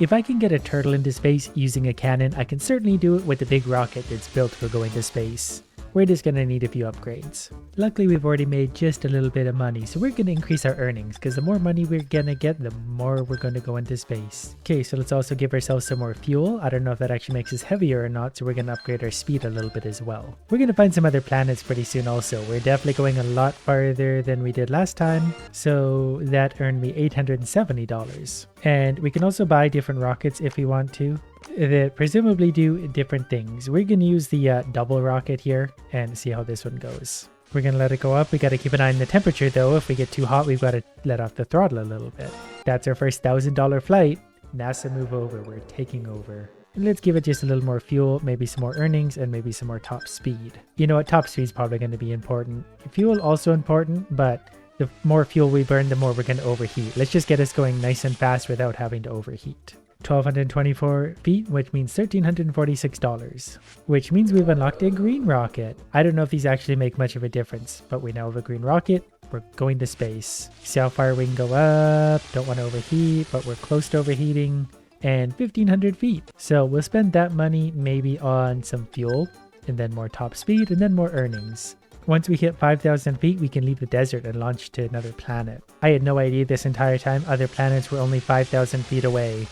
If I can get a turtle into space using a cannon, I can certainly do it with the big rocket that's built for going to space. We're just going to need a few upgrades. Luckily, we've already made just a little bit of money, so we're going to increase our earnings, because the more money we're going to get, the more we're going to go into space. Okay, so let's also give ourselves some more fuel. I don't know if that actually makes us heavier or not, so we're going to upgrade our speed a little bit as well. We're going to find some other planets pretty soon also. We're definitely going a lot farther than we did last time, so that earned me $870. And we can also buy different rockets if we want to, that presumably do different things. We're going to use the double rocket here and see how this one goes. We're going to let it go up. We got to keep an eye on the temperature though. If we get too hot, we've got to let off the throttle a little bit. That's our first $1,000 flight. NASA, move over. We're taking over. And let's give it just a little more fuel, maybe some more earnings, and maybe some more top speed. You know what? Top speed is probably going to be important. Fuel also important, but the more fuel we burn, the more we're going to overheat. Let's just get us going nice and fast without having to overheat. 1,224 feet, which means $1,346, which means we've unlocked a green rocket. I don't know if these actually make much of a difference, but we now have a green rocket. We're going to space. See how far we can go up. Don't want to overheat, but we're close to overheating. And 1,500 feet. So we'll spend that money maybe on some fuel, and then more top speed, and then more earnings. Once we hit 5,000 feet, we can leave the desert and launch to another planet. I had no idea this entire time other planets were only 5,000 feet away.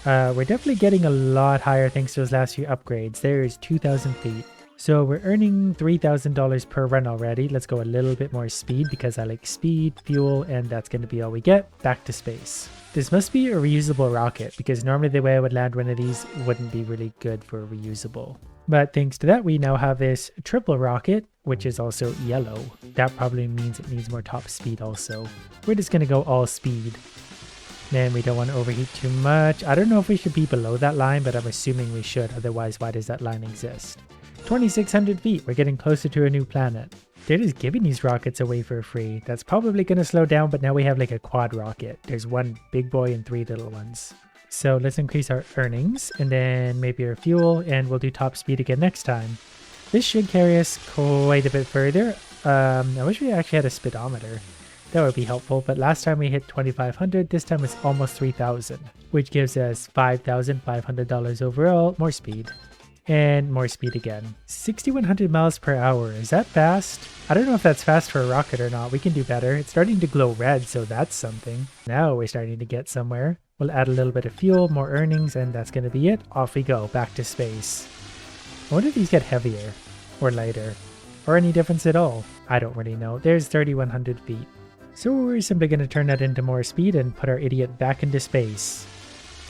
We're definitely getting a lot higher thanks to those last few upgrades. There's 2,000 feet. So we're earning $3,000 per run already. Let's go a little bit more speed because I like speed, fuel, and that's going to be all we get. Back to space. This must be a reusable rocket because normally the way I would land one of these wouldn't be really good for reusable. But thanks to that, we now have this triple rocket, which is also yellow. That probably means it needs more top speed also. We're just going to go all speed. Man, we don't want to overheat too much. I don't know if we should be below that line, but I'm assuming we should. Otherwise, why does that line exist? 2,600 feet. We're getting closer to a new planet. They're just giving these rockets away for free. That's probably going to slow down, but now we have like a quad rocket. There's one big boy and 3 little ones. So let's increase our earnings and then maybe our fuel, and we'll do top speed again next time. This should carry us quite a bit further. I wish we actually had a speedometer. That would be helpful, but last time we hit 2,500, this time it's almost 3,000, which gives us $5,500 overall, more speed, and more speed again. 6,100 miles per hour, is that fast? I don't know if that's fast for a rocket or not, we can do better. It's starting to glow red, so that's something. Now we're starting to get somewhere. We'll add a little bit of fuel, more earnings, and that's going to be it. Off we go, back to space. I wonder if these get heavier, or lighter, or any difference at all. I don't really know. There's 3,100 feet. So we're simply going to turn that into more speed and put our idiot back into space.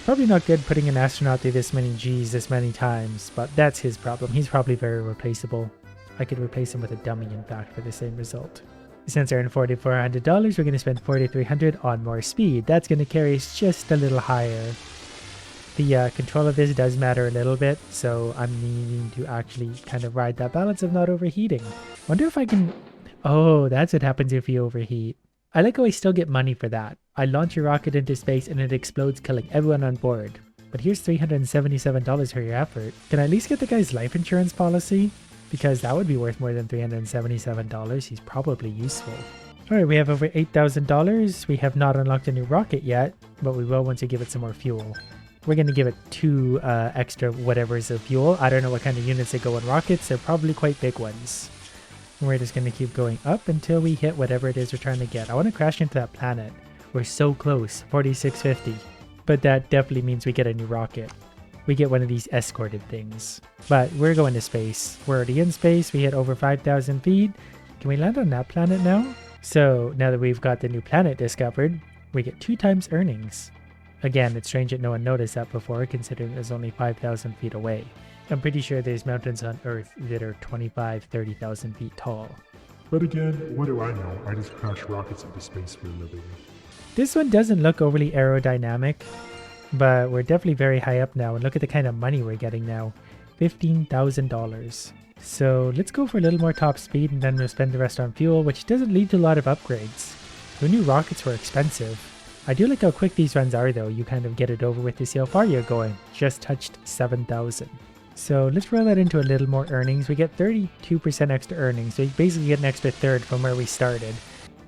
Probably not good putting an astronaut through this many G's this many times, but that's his problem. He's probably very replaceable. I could replace him with a dummy, in fact, for the same result. Since I earned $4,400, we're going to spend $4,300 on more speed. That's going to carry us just a little higher. The control of this does matter a little bit, so I'm needing to actually kind of ride that balance of not overheating. Wonder if I can... Oh, that's what happens if you overheat. I like how I still get money for that. I launch a rocket into space and it explodes, killing everyone on board. But here's $377 for your effort. Can I at least get the guy's life insurance policy? Because that would be worth more than $377. He's probably useful. Alright, we have over $8,000. We have not unlocked a new rocket yet, but we will once we give it some more fuel. We're going to give it 2 extra whatevers of fuel. I don't know what kind of units they go in rockets. They're probably quite big ones. We're just going to keep going up until we hit whatever it is we're trying to get. I want to crash into that planet. We're so close, 4,650. But that definitely means we get a new rocket. We get one of these escorted things. But we're going to space. We're already in space. We hit over 5,000 feet. Can we land on that planet now? So now that we've got the new planet discovered, we get 2 times earnings. Again, it's strange that no one noticed that before, considering it was only 5,000 feet away. I'm pretty sure there's mountains on Earth that are 25, 30,000 feet tall. But again, what do I know? I just crash rockets into space for a living. This one doesn't look overly aerodynamic, but we're definitely very high up now, and look at the kind of money we're getting now. $15,000. So let's go for a little more top speed, and then we'll spend the rest on fuel, which doesn't lead to a lot of upgrades. Who knew rockets were expensive? I do like how quick these runs are though. You kind of get it over with to see how far you're going. Just touched 7,000. So let's roll that into a little more earnings. We get 32% extra earnings, so you basically get an extra third from where we started.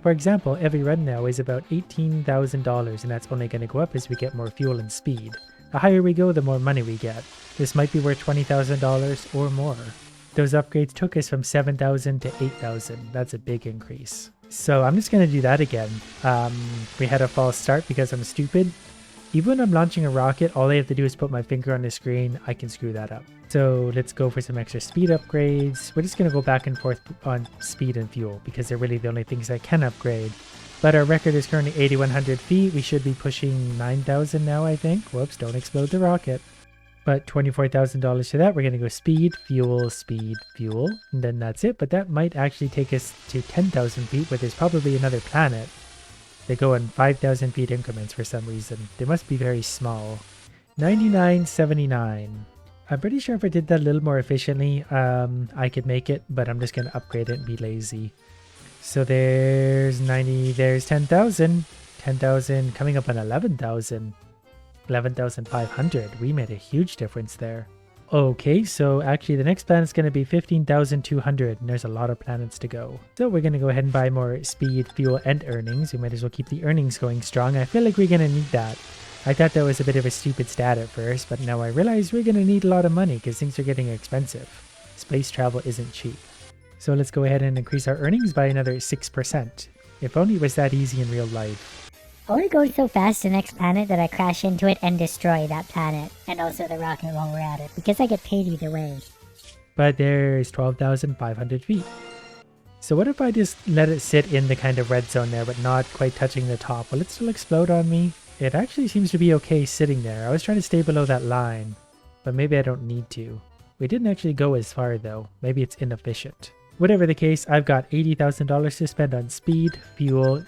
For example, every run now is about $18,000, and that's only going to go up as we get more fuel and speed. The higher we go, the more money we get. This might be worth $20,000 or more. Those upgrades took us from 7,000 to 8,000. That's a big increase. So I'm just going to do that again. We had a false start because I'm stupid. Even when I'm launching a rocket, all I have to do is put my finger on the screen. I can screw that up. So let's go for some extra speed upgrades. We're just going to go back and forth on speed and fuel because they're really the only things I can upgrade. But our record is currently 8,100 feet. We should be pushing 9,000 now, I think. Whoops, don't explode the rocket. But $24,000 to that. We're going to go speed, fuel, and then that's it. But that might actually take us to 10,000 feet where there's probably another planet. They go in 5,000 feet increments for some reason. They must be very small. 99.79. I'm pretty sure if I did that a little more efficiently, I could make it, but I'm just going to upgrade it and be lazy. So there's 90, there's 10,000. 10,000 coming up on 11,000. 11,500. We made a huge difference there. Okay, so actually the next planet is going to be 15,200 and there's a lot of planets to go. So we're going to go ahead and buy more speed, fuel, and earnings. We might as well keep the earnings going strong. I feel like we're going to need that. I thought that was a bit of a stupid stat at first, but now I realize we're going to need a lot of money because things are getting expensive. Space travel isn't cheap. So let's go ahead and increase our earnings by another 6%. If only it was that easy in real life. I want to go so fast to the next planet that I crash into it and destroy that planet. And also the rocket while we're at it. Because I get paid either way. But there's 12,500 feet. So what if I just let it sit in the kind of red zone there, but not quite touching the top? Will it still explode on me? It actually seems to be okay sitting there. I was trying to stay below that line. But maybe I don't need to. We didn't actually go as far though. Maybe it's inefficient. Whatever the case, I've got $80,000 to spend on speed, fuel,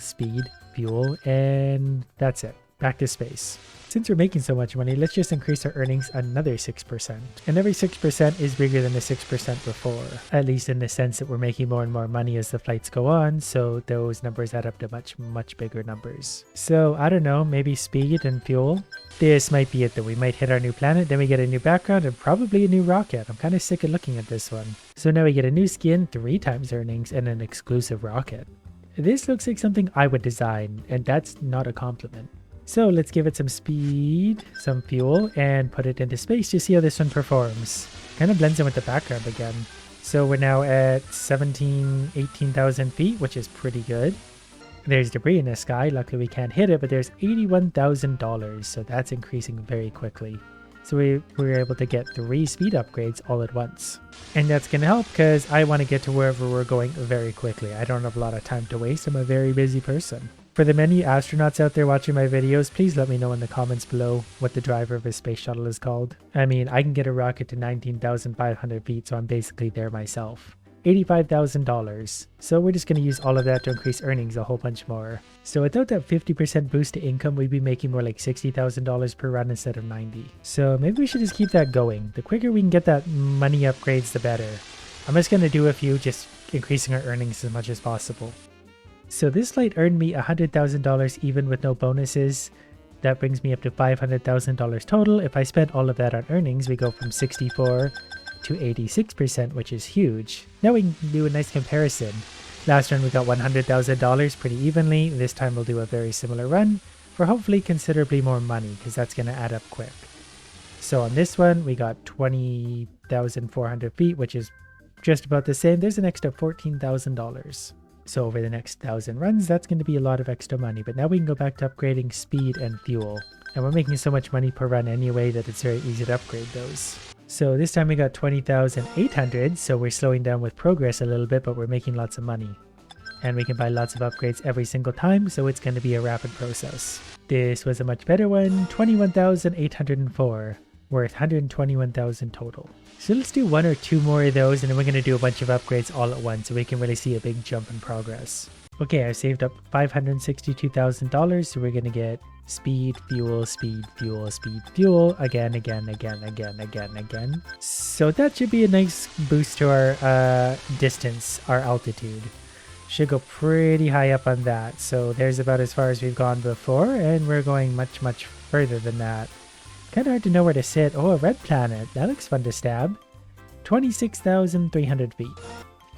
and that's it. Back to space. Since we're making so much money, let's just increase our earnings another 6%. And every 6% is bigger than the 6% before. At least in the sense that we're making more and more money as the flights go on, so those numbers add up to much bigger numbers. So I don't know, maybe speed and fuel. This might be it though. We might hit our new planet, then we get a new background and probably a new rocket. I'm kind of sick of looking at this one. So now we get a new skin, 3 times earnings, and an exclusive rocket. This looks like something I would design, and that's not a compliment. So let's give it some speed, some fuel, and put it into space to see how this one performs. Kind of blends in with the background again. So we're now at 18,000 feet, which is pretty good. There's debris in the sky. Luckily we can't hit it, but there's $81,000, so that's increasing very quickly. So we were able to get 3 speed upgrades all at once. And that's going to help because I want to get to wherever we're going very quickly. I don't have a lot of time to waste. I'm a very busy person. For the many astronauts out there watching my videos, please let me know in the comments below what the driver of a space shuttle is called. I mean, I can get a rocket to 19,500 feet, so I'm basically there myself. $85,000. So we're just going to use all of that to increase earnings a whole bunch more. So without that 50% boost to income, we'd be making more like $60,000 per run instead of 90. So maybe we should just keep that going. The quicker we can get that money upgrades, the better. I'm just going to do a few, just increasing our earnings as much as possible. So this flight earned me $100,000 even with no bonuses. That brings me up to $500,000 total. If I spend all of that on earnings, we go from 64 to 86%, which is huge. Now we can do a nice comparison. Last run we got $100,000 pretty evenly. This time we'll do a very similar run for hopefully considerably more money because that's going to add up quick. So on this one we got 20,400 feet, which is just about the same. There's an extra $14,000. So over the next 1,000 runs, that's going to be a lot of extra money. But now we can go back to upgrading speed and fuel. And we're making so much money per run anyway that it's very easy to upgrade those. So this time we got 20,800. So we're slowing down with progress a little bit, but we're making lots of money. And we can buy lots of upgrades every single time, so it's going to be a rapid process. This was a much better one, 21,804. Worth 121,000 total. So let's do 1 or 2 more of those and then we're going to do a bunch of upgrades all at once so we can really see a big jump in progress. Okay, I saved up $562,000, so we're going to get speed, fuel, again. So that should be a nice boost to our distance, our altitude. Should go pretty high up on that. So there's about as far as we've gone before and we're going much further than that. Kind of hard to know where to sit. Oh, a red planet. That looks fun to stab. 26,300 feet.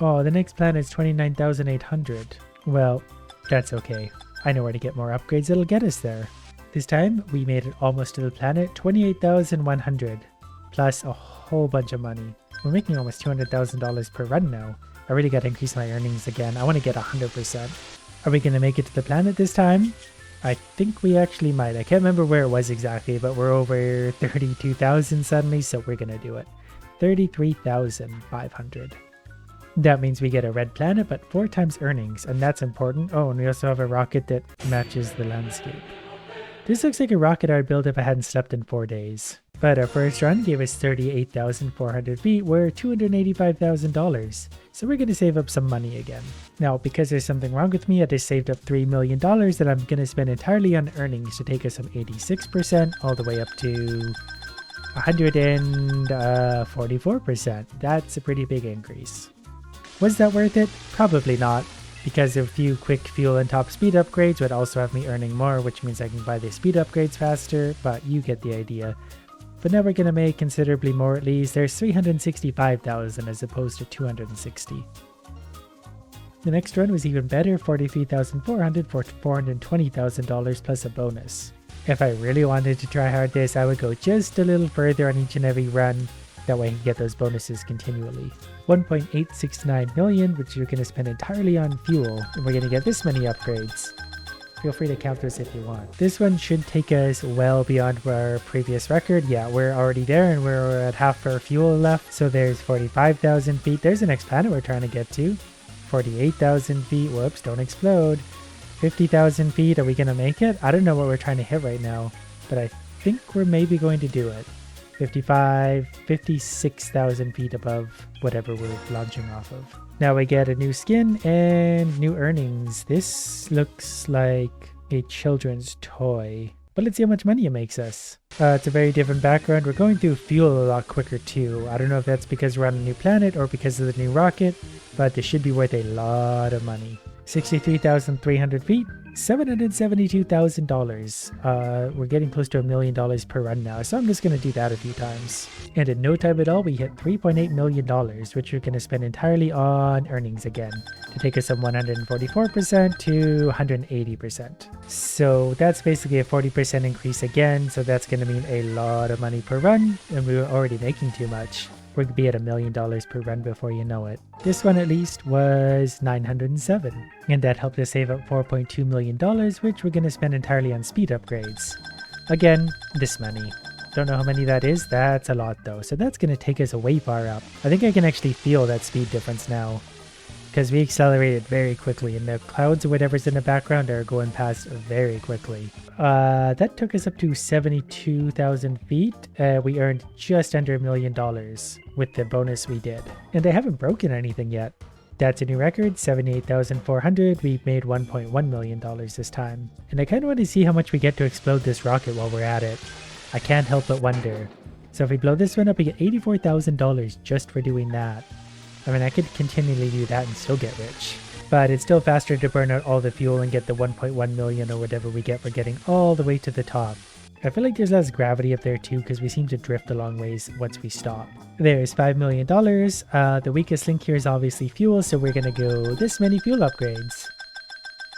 Oh, the next planet is 29,800. Well, that's okay. I know where to get more upgrades that'll get us there. This time, we made it almost to the planet, 28,100, plus a whole bunch of money. We're making almost $200,000 per run now. I really gotta increase my earnings again. I want to get 100%. Are we gonna make it to the planet this time? I think we actually might. I can't remember where it was exactly, but we're over 32,000 suddenly, so we're gonna do it. 33,500. That means we get a red planet, but 4 times earnings, and that's important. Oh, and we also have a rocket that matches the landscape. This looks like a rocket I'd build if I hadn't slept in 4 days. But our first run gave us 38,400 feet, worth $285,000. So we're going to save up some money again. Now, because there's something wrong with me, I just saved up $3 million that I'm going to spend entirely on earnings to take us from 86% all the way up to 144%. That's a pretty big increase. Was that worth it? Probably not, because a few quick fuel and top speed upgrades would also have me earning more, which means I can buy the speed upgrades faster, but you get the idea. But now we're going to make considerably more at least. There's 365,000 as opposed to 260. The next run was even better, 43,400 for $420,000 plus a bonus. If I really wanted to try hard this, I would go just a little further on each and every run. That way I can get those bonuses continually. 1.869 million, which you're going to spend entirely on fuel, and we're going to get this many upgrades. Feel free to count those if you want. This one should take us well beyond our previous record. Yeah, we're already there and we're at half our fuel left. So there's 45,000 feet. There's the next planet we're trying to get to. 48,000 feet. Whoops, don't explode. 50,000 feet. Are we going to make it? I don't know what we're trying to hit right now, but I think we're maybe going to do it. 56,000 feet above whatever we're launching off of. Now we get a new skin and new earnings. This looks like a children's toy, but let's see how much money it makes us. It's a very different background. We're going through fuel a lot quicker too. I don't know if that's because we're on a new planet or because of the new rocket, but this should be worth a lot of money. 63,300 feet, $772,000. We're getting close to $1 million per run now, so I'm just going to do that a few times. And in no time at all, we hit $3.8 million, which we're going to spend entirely on earnings again, to take us from 144% to 180%. So that's basically a 40% increase again, so that's going to mean a lot of money per run, and we were already making too much. We're going to be at $1 million per run before you know it. This one at least was 907, and that helped us save up $4.2 million, which we're going to spend entirely on speed upgrades. Again, this money. Don't know how many that is. That's a lot though, so that's going to take us way far up. I think I can actually feel that speed difference now, because we accelerated very quickly, and the clouds or whatever's in the background are going past very quickly. That took us up to 72,000 feet. We earned just under $1 million with the bonus we did. And I haven't broken anything yet. That's a new record, 78,400. We made $1.1 million this time. And I kind of want to see how much we get to explode this rocket while we're at it. I can't help but wonder. So if we blow this one up, we get $84,000 just for doing that. I mean, I could continually do that and still get rich. But it's still faster to burn out all the fuel and get the 1.1 million or whatever we get for getting all the way to the top. I feel like there's less gravity up there too, because we seem to drift a long ways once we stop. There's $5 million. The weakest link here is obviously fuel, so we're going to go this many fuel upgrades.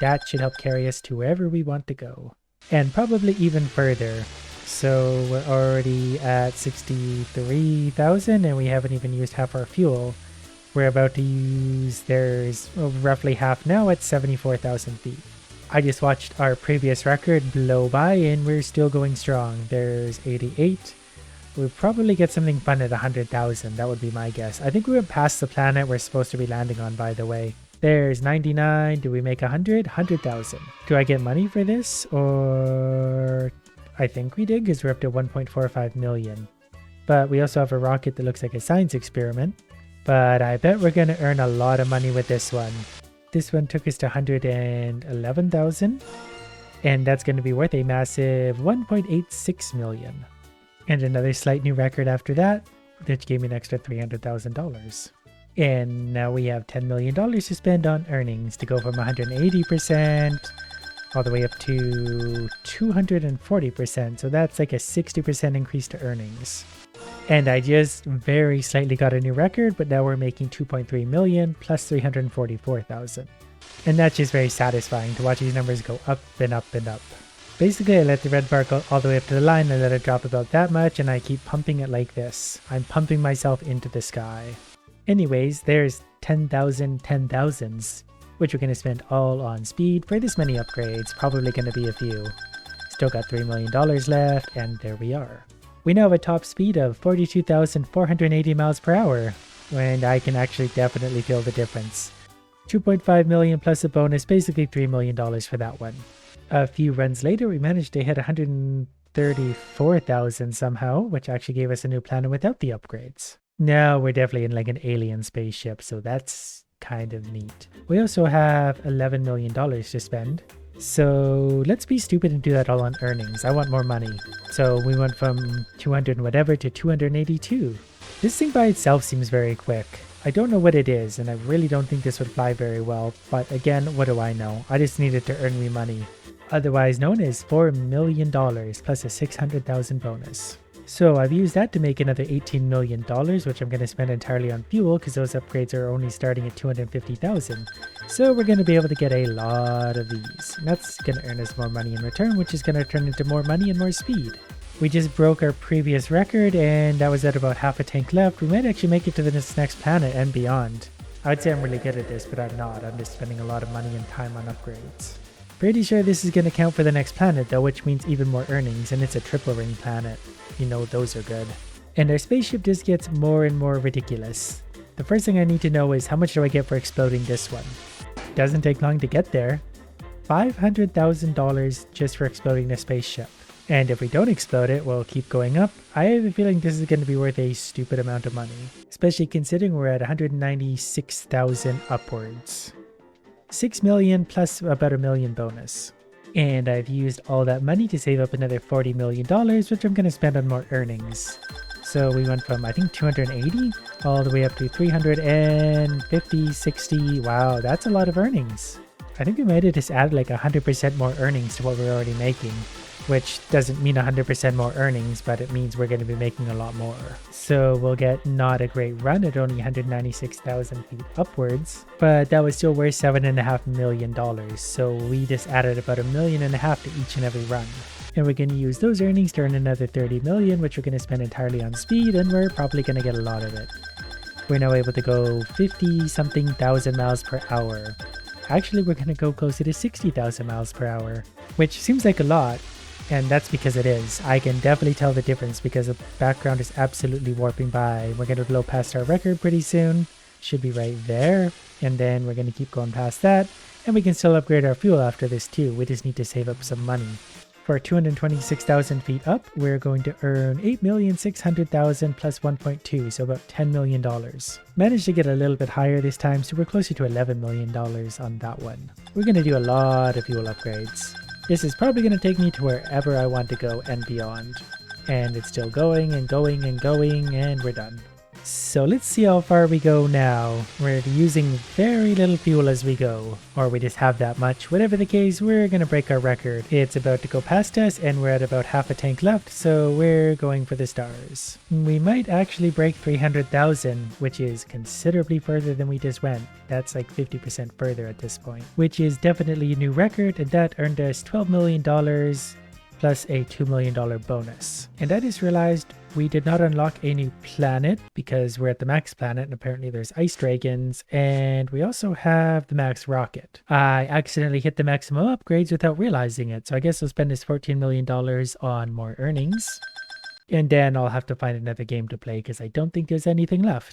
That should help carry us to wherever we want to go. And probably even further. So we're already at 63,000 and we haven't even used half our fuel. We're about to use, there's roughly half now at 74,000 feet. I just watched our previous record blow by and we're still going strong. There's 88. We'll probably get something fun at 100,000. That would be my guess. I think we went past the planet we're supposed to be landing on, by the way. There's 99. Do we make 100? 100,000. Do I get money for this? Or I think we did, because we're up to 1.45 million. But we also have a rocket that looks like a science experiment. But I bet we're going to earn a lot of money with this one. This one took us to 111,000. And that's going to be worth a massive 1.86 million. And another slight new record after that, which gave me an extra $300,000. And now we have $10 million to spend on earnings to go from 180% all the way up to 240%. So that's like a 60% increase to earnings. And I just very slightly got a new record, but now we're making 2.3 million plus 344,000. And that's just very satisfying to watch these numbers go up and up and up. Basically, I let the red bar go all the way up to the line and let it drop about that much, and I keep pumping it like this. I'm pumping myself into the sky. Anyways, there's 10,000 10,000s, which we're going to spend all on speed for this many upgrades, probably going to be a few. Still got $3 million left, and there we are. We now have a top speed of 42,480 miles per hour, and I can actually definitely feel the difference. 2.5 million plus a bonus, basically $3 million for that one. A few runs later, we managed to hit 134,000 somehow, which actually gave us a new planet without the upgrades. Now we're definitely in like an alien spaceship, so that's kind of neat. We also have $11 million to spend. So let's be stupid and do that all on earnings. I want more money. So we went from 200 and whatever to 282. This thing by itself seems very quick. I don't know what it is, and I really don't think this would fly very well. But again, what do I know? I just needed to earn me money. Otherwise known as $4 million plus a 600,000 bonus. So I've used that to make another $18 million, which I'm going to spend entirely on fuel because those upgrades are only starting at 250,000. So we're going to be able to get a lot of these. And that's going to earn us more money in return, which is going to turn into more money and more speed. We just broke our previous record, and that was at about half a tank left. We might actually make it to this next planet and beyond. I'd say I'm really good at this, but I'm not. I'm just spending a lot of money and time on upgrades. Pretty sure this is going to count for the next planet though, which means even more earnings, and it's a triple ring planet. You know those are good. And our spaceship just gets more and more ridiculous. The first thing I need to know is how much do I get for exploding this one? Doesn't take long to get there. $500,000 just for exploding the spaceship. And if we don't explode it, we'll keep going up. I have a feeling this is going to be worth a stupid amount of money, especially considering we're at 196,000 upwards. 6 million plus about $1 million bonus. And I've used all that money to save up another $40 million, which I'm going to spend on more earnings. So we went from, I think, 280 all the way up to 350, 60. Wow, that's a lot of earnings. I think we might have just added like 100% more earnings to what we're already making, which doesn't mean 100% more earnings, but it means we're going to be making a lot more. So we'll get not a great run at only 196,000 feet upwards, but that was still worth $7.5 million. So we just added about $1.5 million to each and every run. And we're going to use those earnings to earn another 30 million, which we're going to spend entirely on speed, and we're probably going to get a lot of it. We're now able to go 50 something thousand miles per hour. Actually, we're going to go closer to 60,000 miles per hour, which seems like a lot. And that's because it is. I can definitely tell the difference because the background is absolutely warping by. We're going to blow past our record pretty soon. Should be right there. And then we're going to keep going past that. And we can still upgrade our fuel after this too. We just need to save up some money. For 226,000 feet up, we're going to earn 8,600,000 plus 1.2, so about $10 million. Managed to get a little bit higher this time, so we're closer to $11 million on that one. We're going to do a lot of fuel upgrades. This is probably going to take me to wherever I want to go and beyond. And it's still going and going and going, and we're done. So let's see how far we go now. We're using very little fuel as we go, or we just have that much. Whatever the case, we're going to break our record. It's about to go past us, and we're at about half a tank left, so we're going for the stars. We might actually break 300,000, which is considerably further than we just went. That's like 50% further at this point, which is definitely a new record, and that earned us $12 million plus a $2 million bonus. And I just realized we did not unlock a new planet because we're at the max planet and apparently there's ice dragons, and we also have the max rocket. I accidentally hit the maximum upgrades without realizing it, so I guess I'll spend this $14 million on more earnings. And then I'll have to find another game to play because I don't think there's anything left.